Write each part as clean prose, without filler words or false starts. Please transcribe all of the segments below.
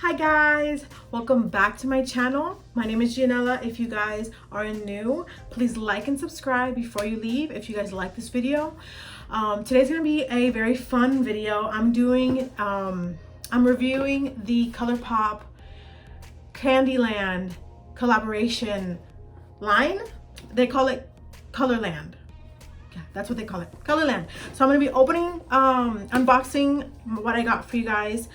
Hi guys, welcome back to my channel. My name is Gianella. If you guys are new, please like and subscribe before you leave if you guys like this video. Today's gonna be a very fun video. I'm reviewing the Colourpop Candyland collaboration line. They call it Colorland. Yeah, that's what they call it, Colorland. So I'm gonna be opening, unboxing what I got for you guys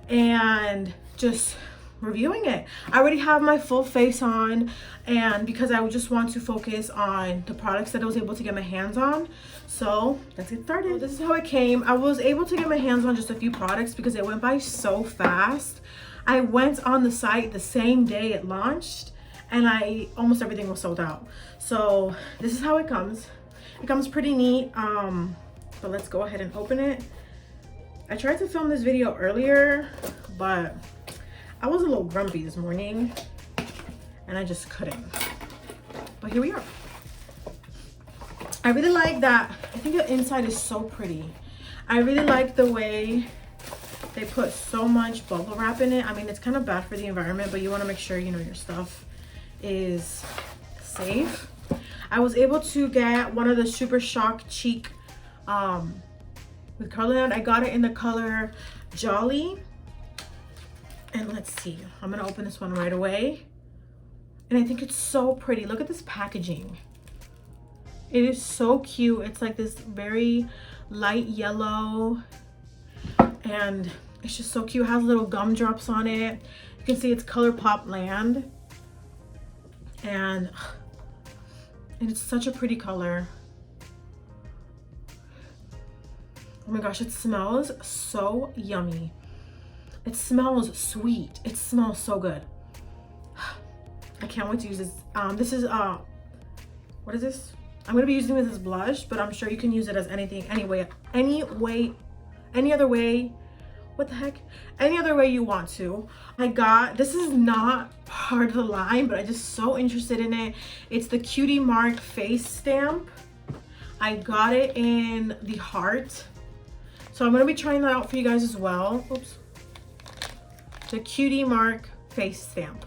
and just reviewing it. I already have my full face on, and because I would just want to focus on the products that I was able to get my hands on. So let's get started. This is how it came. I was able to get my hands on just a few products because it went by so fast. I went on the site the same day it launched and almost everything was sold out. So this is how it comes. It comes pretty neat, but let's go ahead and open it. I tried to film this video earlier, but I was a little grumpy this morning and I just couldn't. But here we are. I really like that. I think the inside is so pretty. I really like the way they put so much bubble wrap in it. I mean, it's kind of bad for the environment, but you want to make sure, you know, your stuff is safe. I was able to get one of the Super Shock Cheek with Colorland. I got it in the color Jolly. And let's see, I'm gonna open this one right away. And I think it's so pretty. Look at this packaging. It is so cute. It's like this very light yellow and it's just so cute. It has little gumdrops on it. You can see it's Colourpop Land. And it's such a pretty color. Oh my gosh, it smells so yummy. It smells sweet. It smells so good. I can't wait to use this. This is what is this? I'm gonna be using this as blush, but I'm sure you can use it as anything, any other way. What the heck? Any other way you want to. This is not part of the line, but I'm just so interested in it. It's the Cutie Mark face stamp. I got it in the heart. So I'm gonna be trying that out for you guys as well. Oops. The Cutie Mark face stamp.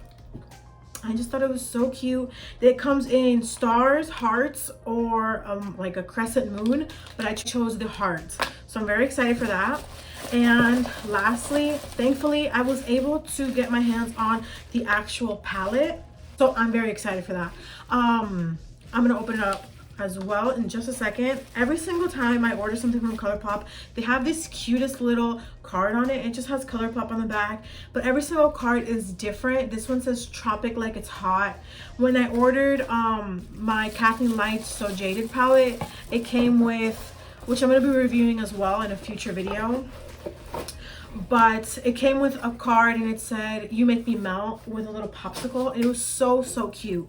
I just thought it was so cute. It comes in stars, hearts, or like a crescent moon, but I chose the heart. So I'm very excited for that. And lastly, thankfully, I was able to get my hands on the actual palette. So I'm very excited for that. I'm gonna open it up as well in just a second. Every single time I order something from Colourpop, they have this cutest little card on it. It just has Colourpop on the back, but every single card is different. This one says Tropic Like It's Hot. When I ordered my Kathleen Lights So Jaded palette, it came with, which I'm going to be reviewing as well in a future video, but it came with a card and it said You Make Me Melt with a little popsicle. It was so cute.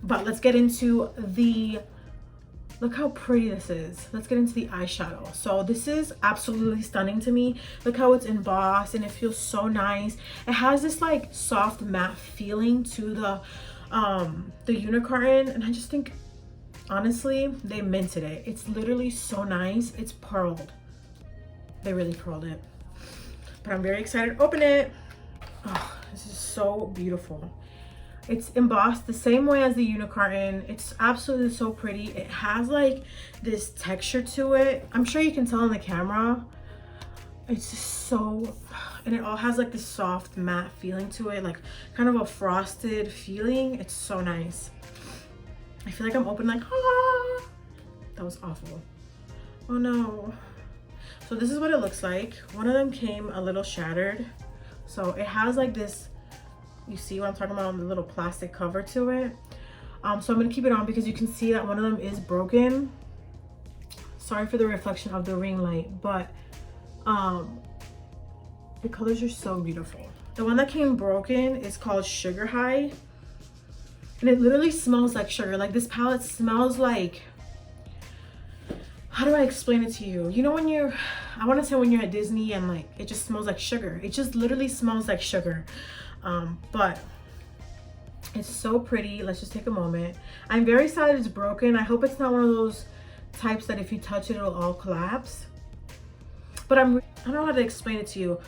But let's get into look how pretty this is. Let's get into the eyeshadow. So this is absolutely stunning to me. Look how it's embossed and it feels so nice. It has this like soft matte feeling to the unicorn, and I just think honestly they minted it. It's literally so nice. It's pearled. They really pearled it. But I'm very excited to open it. Oh, this is so beautiful. It's embossed the same way as the unicorn. It's absolutely so pretty. It has like this texture to it. I'm sure you can tell on the camera. It's just so, and it all has like this soft matte feeling to it, like kind of a frosted feeling. It's so nice. I feel like I'm opening like, ah, that was awful. Oh no. So this is what it looks like. One of them came a little shattered. So it has like this, you see what I'm talking about, on the little plastic cover to it. So I'm gonna keep it on because you can see that one of them is broken. Sorry for the reflection of the ring light, but the colors are so beautiful. The one that came broken is called Sugar High, and it literally smells like sugar. Like this palette smells like, how do I explain it to you? You know when I want to say when you're at Disney and like it just smells like sugar. It just literally smells like sugar. But it's so pretty. Let's just take a moment. I'm very sad it's broken. I hope it's not one of those types that if you touch it, it'll all collapse. But I don't know how to explain it to you.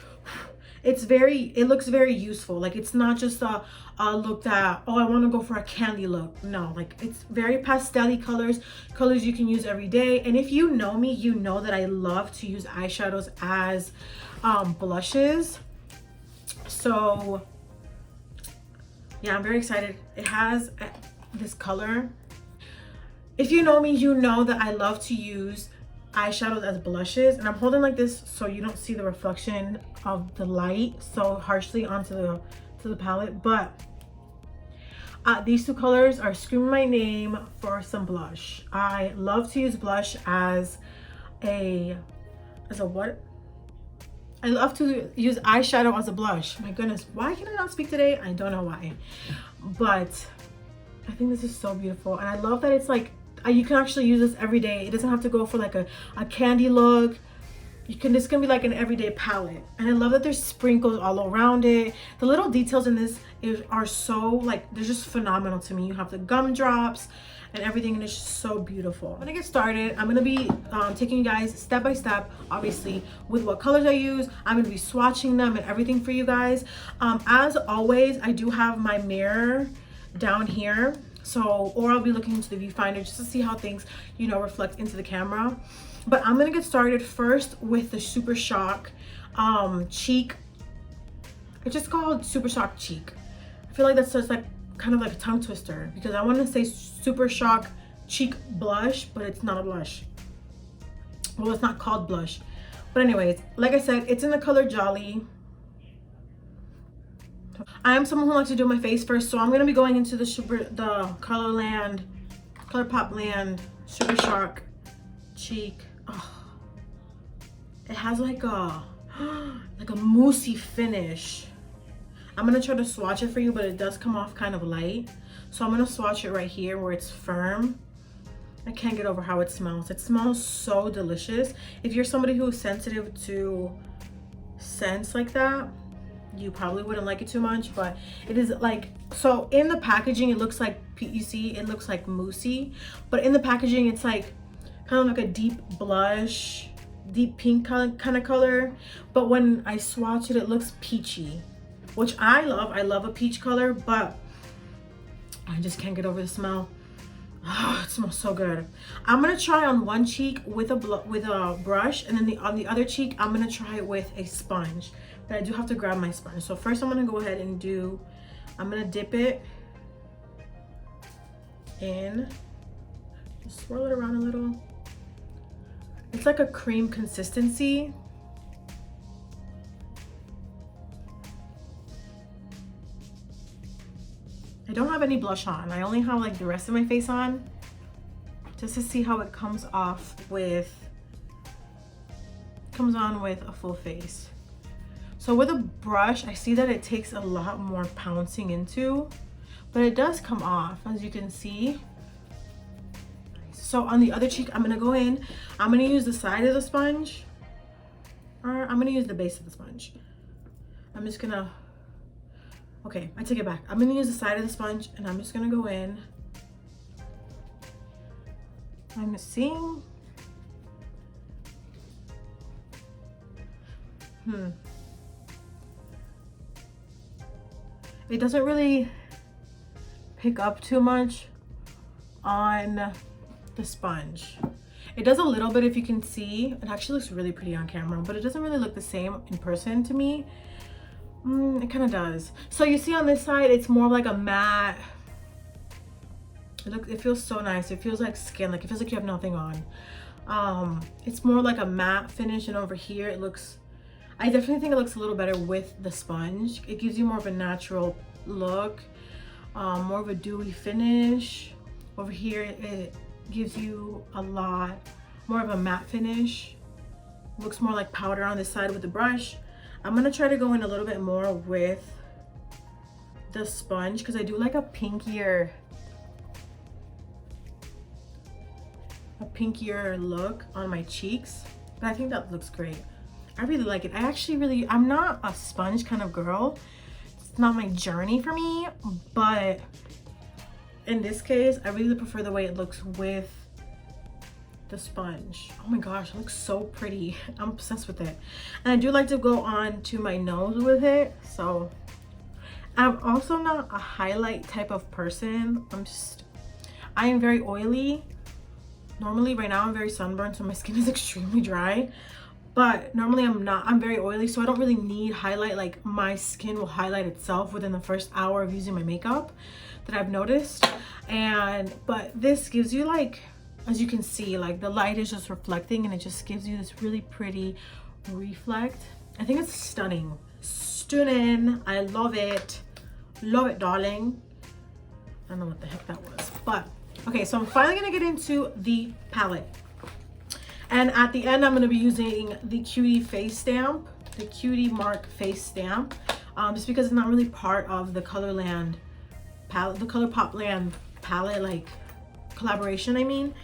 it looks very useful. Like it's not just a look that, oh, I want to go for a candy look. No, like it's very pastel-y colors you can use every day. And if you know me, you know that I love to use eyeshadows as blushes. So yeah, I'm very excited. It has this color. If you know me, you know that I love to use eyeshadows as blushes, and I'm holding like this so you don't see the reflection of the light so harshly onto the palette. But these two colors are screaming my name for some blush. I love to use blush as what? I love to use eyeshadow as a blush. My goodness, why can I not speak today? I don't know why, but I think this is so beautiful. And I love that it's like, you can actually use this every day. It doesn't have to go for like a candy look. This can be like an everyday palette. And I love that there's sprinkles all around it. The little details in this are so like, they're just phenomenal to me. You have the gumdrops and everything, and it's just so beautiful. I'm gonna get started. I'm gonna be taking you guys step by step, obviously, with what colors I use. I'm gonna be swatching them and everything for you guys. As always, I do have my mirror down here, so, or I'll be looking into the viewfinder just to see how things, you know, reflect into the camera. But I'm gonna get started first with the Super Shock cheek. It's just called Super Shock cheek. I feel like that's just like kind of like a tongue twister, because I want to say Super Shock cheek blush, but it's not a blush. Well, it's not called blush. But anyways, like I said, it's in the color Jolly. I am someone who likes to do my face first, so I'm going to be going into the Colourpop Land Super Shock cheek. Oh, it has like a moussey finish. I'm gonna try to swatch it for you, but it does come off kind of light. So I'm gonna swatch it right here where it's firm. I can't get over how it smells. It smells so delicious. If you're somebody who is sensitive to scents like that, you probably wouldn't like it too much, but it is like, so in the packaging, it looks like, you see, it looks like moussey, but in the packaging, it's like kind of like a deep blush, deep pink kind of color. But when I swatch it, it looks peachy, which I love. I love a peach color, but I just can't get over the smell. Oh, it smells so good. I'm gonna try on one cheek with a brush, and then on the other cheek, I'm gonna try it with a sponge. But I do have to grab my sponge. So first, I'm gonna go ahead and I'm gonna dip it in, just swirl it around a little. It's like a cream consistency. I don't have any blush on. I only have like the rest of my face on, just to see how it comes off with, comes on with a full face. So with a brush, I see that it takes a lot more pouncing into, but it does come off, as you can see. So on the other cheek, I'm gonna go in, I'm gonna use the side of the sponge, or I'm gonna use the base of the sponge. I'm just gonna, okay, I take it back. I'm gonna use the side of the sponge, and I'm just gonna go in. I'm seeing, it doesn't really pick up too much on the sponge. It does a little bit, if you can see. It actually looks really pretty on camera, but it doesn't really look the same in person to me. It kind of does. So you see on this side, it's more like a matte. It feels so nice. It feels like skin, like it feels like you have nothing on. It's more like a matte finish, and over here it looks, I definitely think it looks a little better with the sponge. It gives you more of a natural look, more of a dewy finish. Over here it gives you a lot more of a matte finish. Looks more like powder on this side with the brush. I'm gonna try to go in a little bit more with the sponge, because I do like a pinkier look on my cheeks, but I think that looks great. I really like it. I'm not a sponge kind of girl. It's not my journey for me, but in this case, I really prefer the way it looks with the sponge. Oh my gosh, it looks so pretty. I'm obsessed with it. And I do like to go on to my nose with it. So I'm also not a highlight type of person. I am very oily. Normally right now I'm very sunburned, so my skin is extremely dry. But normally I'm very oily, so I don't really need highlight. Like my skin will highlight itself within the first hour of using my makeup, that I've noticed. But this gives you, like, as you can see, like the light is just reflecting and it just gives you this really pretty reflect. I think it's stunning. Stunning. I love it. Love it, darling. I don't know what the heck that was, but okay, so I'm finally gonna get into the palette. And at the end, I'm going to be using the Cutie face stamp, the Cutie Mark face stamp, just because it's not really part of the Colorland palette, the Colourpop Land palette, like collaboration, I mean.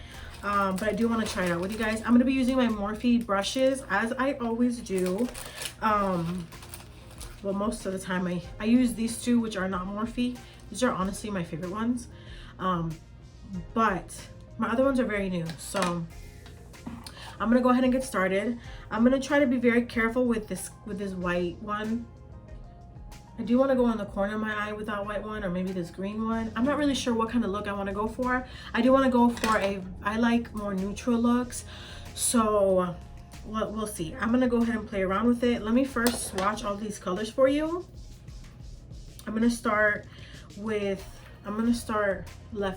But I do want to try it out with you guys. I'm going to be using my Morphe brushes, as I always do. Well, most of the time I use these two, which are not Morphe. These are honestly my favorite ones. But my other ones are very new, so I'm gonna go ahead and get started. I'm gonna try to be very careful with this white one. I do want to go on the corner of my eye with that white one, or maybe this green one. I'm not really sure what kind of look I want to go for. I do want to go for I like more neutral looks, so we'll see. I'm gonna go ahead and play around with it. Let me first swatch all these colors for you. I'm gonna start left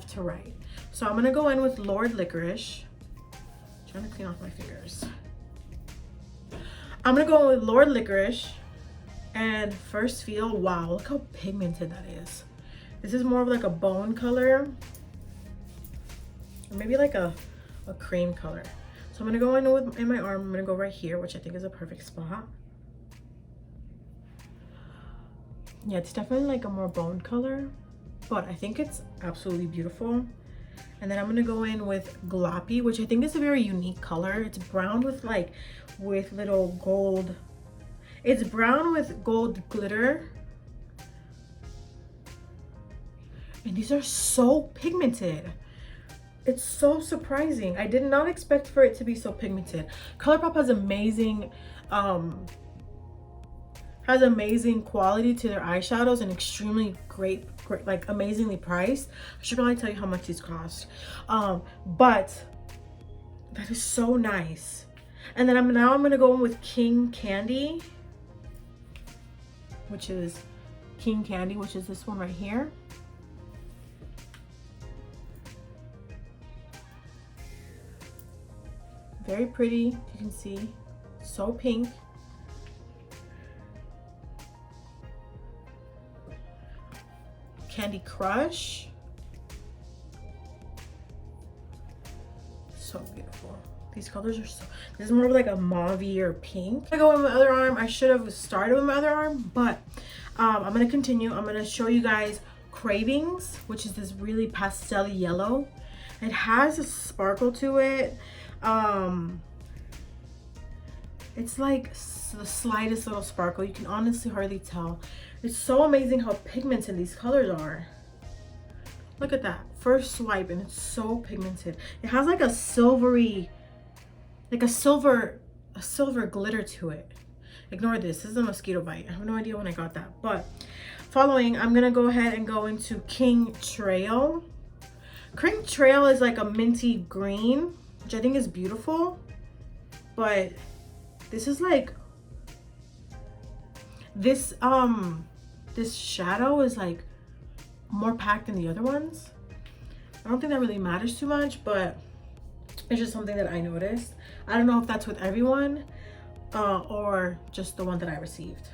to right. So I'm gonna go in with Lord Licorice. Trying to clean off my fingers. I'm gonna go with Lord Licorice and First Feel. Wow, look how pigmented that is. This is more of like a bone color, or maybe like a cream color. So I'm gonna go in my arm. I'm gonna go right here, which I think is a perfect spot. Yeah, it's definitely like a more bone color, but I think it's absolutely beautiful. And then I'm gonna go in with Gloppy, which I think is a very unique color. It's brown with little gold. It's brown with gold glitter. And these are so pigmented. It's so surprising. I did not expect for it to be so pigmented. Colourpop has amazing quality to their eyeshadows and extremely great, like amazingly priced. I should probably tell you how much these cost, but that is so nice. And then I'm gonna go in with King Candy, which is this one right here. Very pretty, you can see, so pink. Candy Crush. So beautiful. These colors are so, this is more of like a mauve or pink. I go with my other arm. I should have started with my other arm, but I'm gonna continue. I'm gonna show you guys Cravings, which is this really pastel yellow. It has a sparkle to it. It's like the slightest little sparkle. You can honestly hardly tell. It's so amazing how pigmented these colors are. Look at that first swipe, and it's so pigmented. It has like a silvery, like a silver glitter to it. Ignore this. This is a mosquito bite. I have no idea when I got that. But following, I'm gonna go ahead and go into King Trail. King Trail is like a minty green, which I think is beautiful. But this is like this shadow is like more packed than the other ones. I don't think that really matters too much, but it's just something that I noticed. I don't know if that's with everyone or just the one that I received.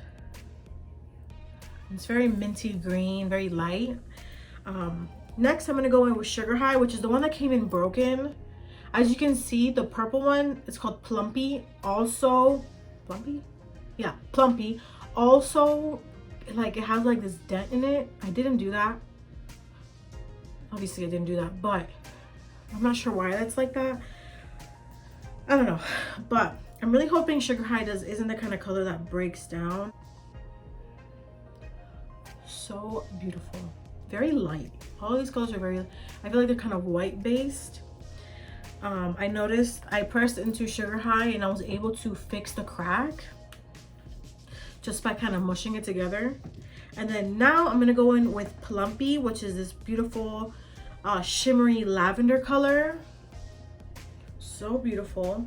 It's very minty green, very light. Next, I'm gonna go in with Sugar High, which is the one that came in broken. As you can see, the purple one is called Plumpy. Also, Plumpy? Yeah, Plumpy. Also, like, it has like this dent in it. I didn't do that. Obviously, I didn't do that, but I'm not sure why that's like that. I don't know, but I'm really hoping Sugar High isn't the kind of color that breaks down. So beautiful, very light. All of these colors are very, I feel like they're kind of white based. I noticed I pressed into Sugar High and I was able to fix the crack just by kind of mushing it together. And then now I'm gonna go in with Plumpy, which is this beautiful shimmery lavender color. So beautiful.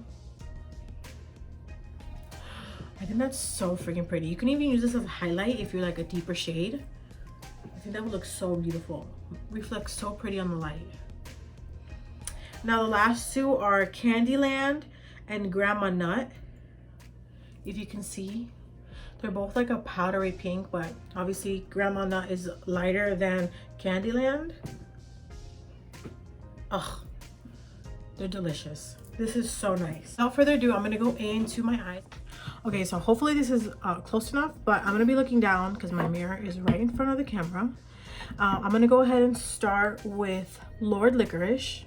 I think that's so freaking pretty. You can even use this as a highlight if you're like a deeper shade. I think that would look so beautiful. Reflects so pretty on the light. Now the last two are Candyland and Grandma Nut. If you can see, they're both like a powdery pink, but obviously Grandma Nut is lighter than Candyland. Ugh, they're delicious. This is so nice. Without further ado, I'm gonna go into my eyes. Okay, so hopefully this is close enough, but I'm gonna be looking down because my mirror is right in front of the camera. I'm gonna go ahead and start with Lord Licorice,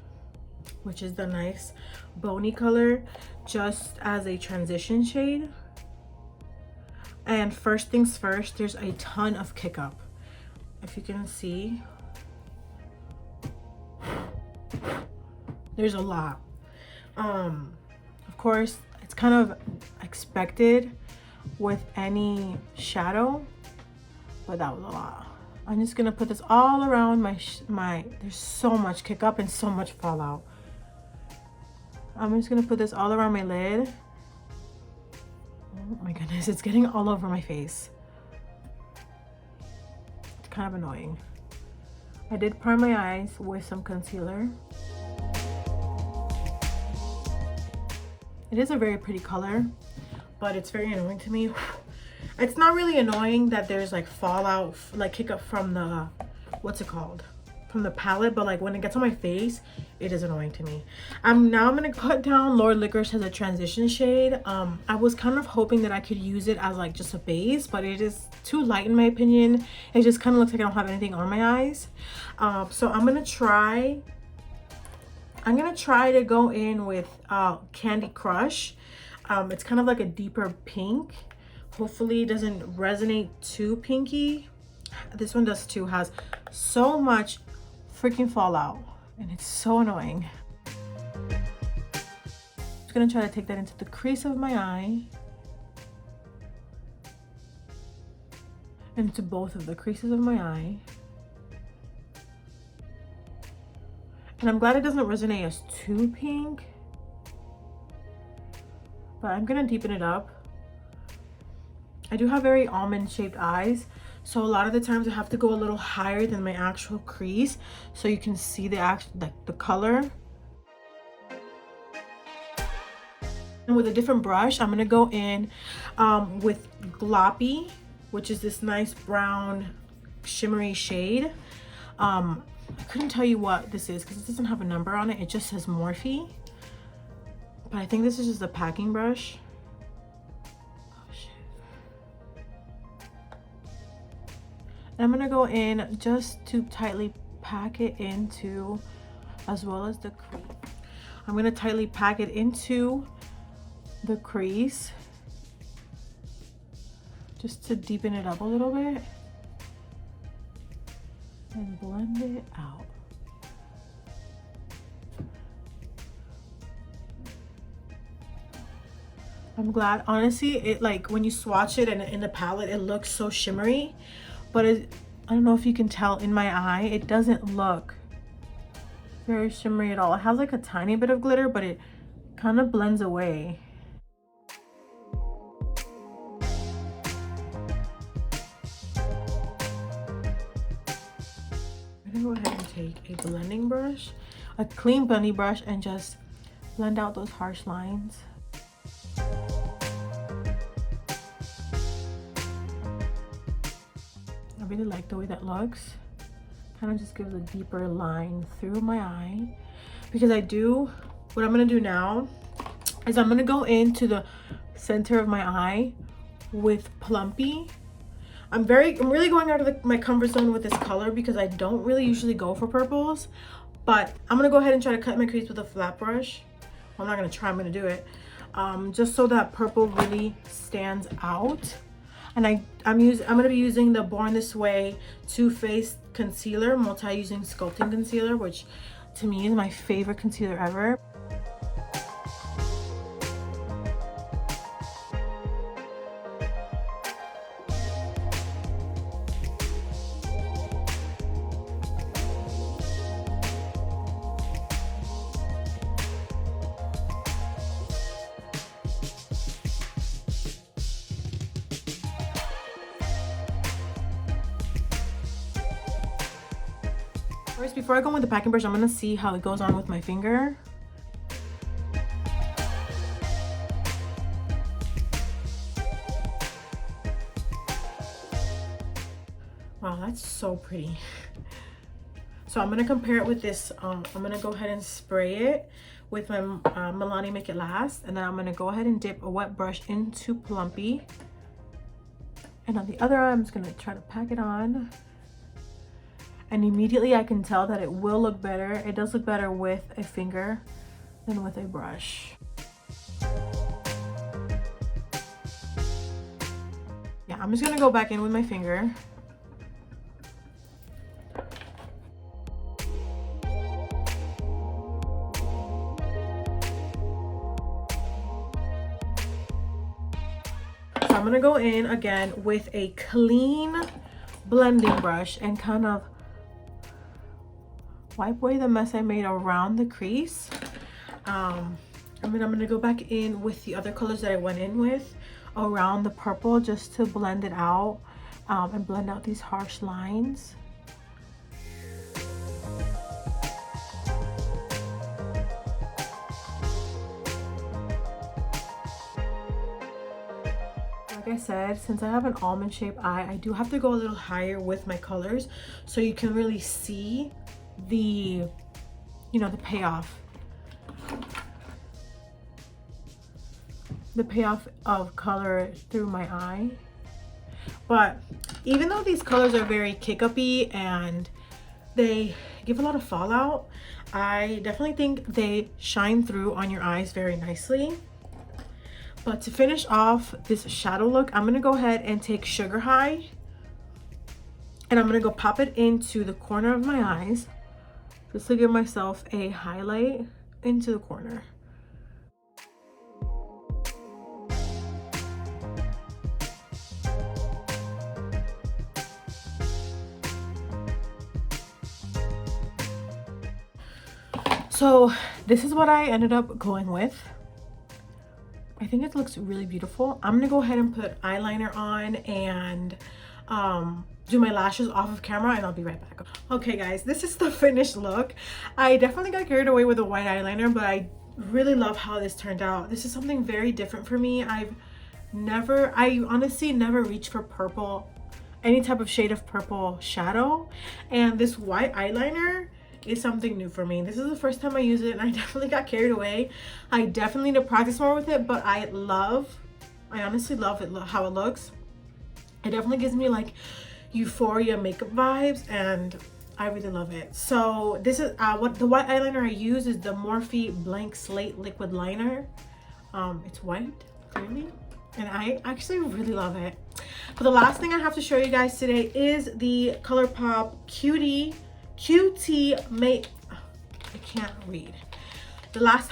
which is the nice bony color, just as a transition shade. And first things first, there's a ton of kick up. If you can see, there's a lot. Of course, it's kind of expected with any shadow, but that was a lot. I'm just gonna put this all around my there's so much kick up and so much fallout. I'm just gonna put this all around my lid. Oh my goodness, it's getting all over my face. It's kind of annoying. I did prime my eyes with some concealer. It is a very pretty color, but it's very annoying to me. It's not really annoying that there's like fallout, like kick up from the, what's it called? From the palette, but like when it gets on my face, it is annoying to me. Now I'm gonna put down Lord Licorice as a transition shade. I was kind of hoping that I could use it as like just a base, but it is too light in my opinion. It just kind of looks like I don't have anything on my eyes. So I'm gonna try to go in with Candy Crush. It's kind of like a deeper pink. Hopefully it doesn't resonate too pinky. This one does too, has so much freaking fallout and it's so annoying. Just gonna try to take that into the crease of my eye and into both of the creases of my eye. And I'm glad it doesn't resonate as too pink, but I'm gonna deepen it up. I do have very almond shaped eyes, so a lot of the times I have to go a little higher than my actual crease so you can see the color. And with a different brush, I'm gonna go in with Gloppy, which is this nice brown shimmery shade. I couldn't tell you what this is because it doesn't have a number on it. It just says Morphe, but I think this is just a packing brush. I'm gonna go in just to tightly pack it into, as well as the crease. I'm gonna tightly pack it into the crease just to deepen it up a little bit and blend it out. I'm glad, honestly, it like when you swatch it and in the palette, it looks so shimmery. But I don't know if you can tell in my eye, it doesn't look very shimmery at all. It has like a tiny bit of glitter, but it kind of blends away. I'm gonna go ahead and take a blending brush, a clean blending brush, and just blend out those harsh lines. I really like the way that looks. Kind of just gives a deeper line through my eye. Because what I'm gonna do now is I'm gonna go into the center of my eye with Plumpy. I'm really going out of my comfort zone with this color because I don't really usually go for purples. But I'm gonna go ahead and try to cut my crease with a flat brush. Well, I'm not gonna try, I'm gonna do it. Just so that purple really stands out. And I'm gonna be using the Born This Way TooFaced concealer, multi-using sculpting concealer, which to me is my favorite concealer ever. First, before I go with the packing brush, I'm gonna see how it goes on with my finger. Wow, that's so pretty. So I'm gonna compare it with this. I'm gonna go ahead and spray it with my Milani Make It Last, and then I'm gonna go ahead and dip a wet brush into Plumpy. And on the other eye, I'm just gonna try to pack it on. And immediately I can tell that it will look better. It does look better with a finger than with a brush. Yeah, I'm just gonna go back in with my finger. So I'm gonna go in again with a clean blending brush and kind of wipe away the mess I made around the crease. And then I'm gonna go back in with the other colors that I went in with around the purple, just to blend it out and blend out these harsh lines. Like I said, since I have an almond shaped eye, I do have to go a little higher with my colors so you can really see the, you know, the payoff of color through my eye. But even though these colors are very kick-uppy and they give a lot of fallout, I definitely think they shine through on your eyes very nicely. But to finish off this shadow look, I'm gonna go ahead and take Sugar High and I'm gonna go pop it into the corner of my eyes just to give myself a highlight into the corner. So this is what I ended up going with. I think it looks really beautiful. I'm gonna go ahead and put eyeliner on and do my lashes off of camera, and I'll be right back. Okay guys, this is the finished look. I definitely got carried away with the white eyeliner, but I really love how this turned out. This is something very different for me. I honestly never reached for purple, any type of shade of purple shadow, and this white eyeliner is something new for me. This is the first time I use it and I definitely got carried away. I definitely need to practice more with it, but I honestly love it, how it looks. It definitely gives me like euphoria makeup vibes and I really love it. So this is what the white eyeliner I use is the Morphe Blank Slate Liquid Liner. It's white, clearly, and I actually really love it. But the last thing I have to show you guys today is the Colourpop QT Make. I can't read. The last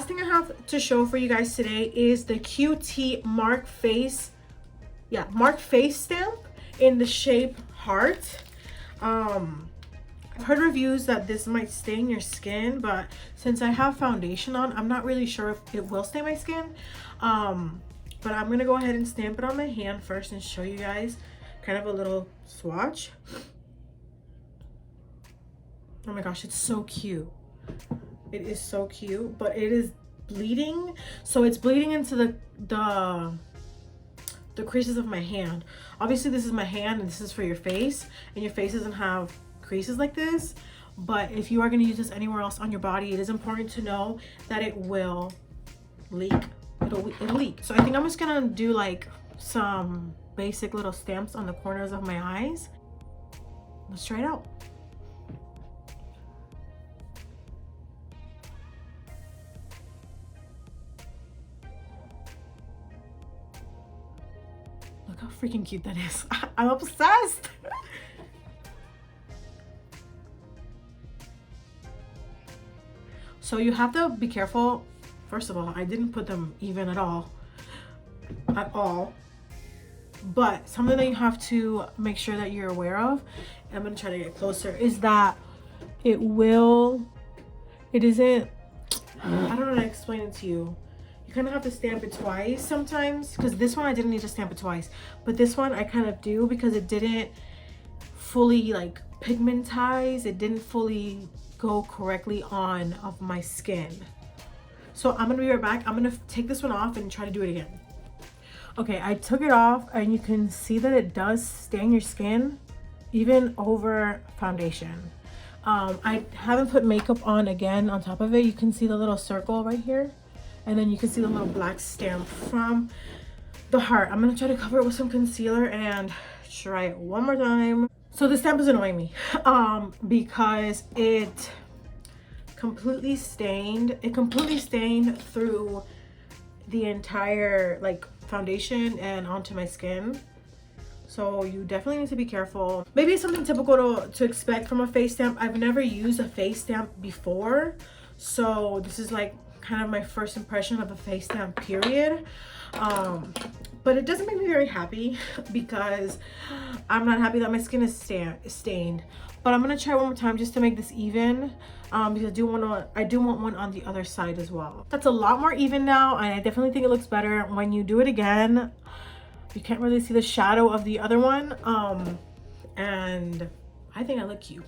thing I have to show for you guys today is the QT Mark Face stamp in the shape heart. I've heard reviews that this might stain your skin, but since I have foundation on, I'm not really sure if it will stain my skin. But I'm gonna go ahead and stamp it on my hand first and show you guys kind of a little swatch. Oh my gosh, it's so cute. It is so cute, but it is bleeding. So it's bleeding into the creases of my hand. Obviously this is my hand and this is for your face, and your face doesn't have creases like this. But if you are going to use this anywhere else on your body, it is important to know that it will leak. It'll leak. So I think I'm just gonna do like some basic little stamps on the corners of my eyes. Let's try it out. Look how freaking cute that is. I'm obsessed. So you have to be careful. First of all, I didn't put them even at all. But something that you have to make sure that you're aware of, and I'm going to try to get closer, is that it isn't, I don't know how to explain it to you. You you kind of have to stamp it twice sometimes, because this one I didn't need to stamp it twice, but this one I kind of do because it didn't fully like pigmentize. It didn't fully go correctly on of my skin. So I'm gonna be right back. I'm gonna take this one off and try to do it again. Okay, I took it off and you can see that it does stain your skin even over foundation. I haven't put makeup on again on top of it. You can see the little circle right here, and then you can see the little black stamp from the heart. I'm gonna try to cover it with some concealer and try it one more time. So the stamp is annoying me because it completely stained. It completely stained through the entire like foundation and onto my skin. So you definitely need to be careful. Maybe it's something typical to expect from a face stamp. I've never used a face stamp before, so this is like kind of my first impression of a face stamp, period. But it doesn't make me very happy because I'm not happy that my skin is stained. But I'm gonna try one more time just to make this even, because I do want one on the other side as well. That's a lot more even now, and I definitely think it looks better. When you do it again, you can't really see the shadow of the other one, and I think I look cute.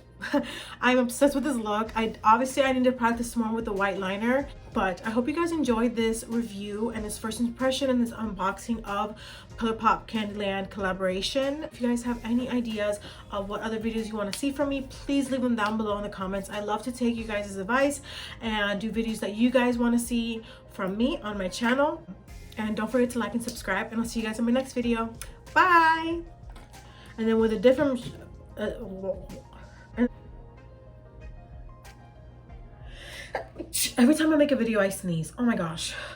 I'm obsessed with this look. Obviously I need to practice more with the white liner, but I hope you guys enjoyed this review and this first impression and this unboxing of Colourpop Candyland collaboration. If you guys have any ideas of what other videos you want to see from me, please leave them down below in the comments. I love to take you guys' advice and do videos that you guys want to see from me on my channel. And don't forget to like and subscribe, and I'll see you guys in my next video. Bye! And then with a different... every time I make a video, I sneeze. Oh my gosh.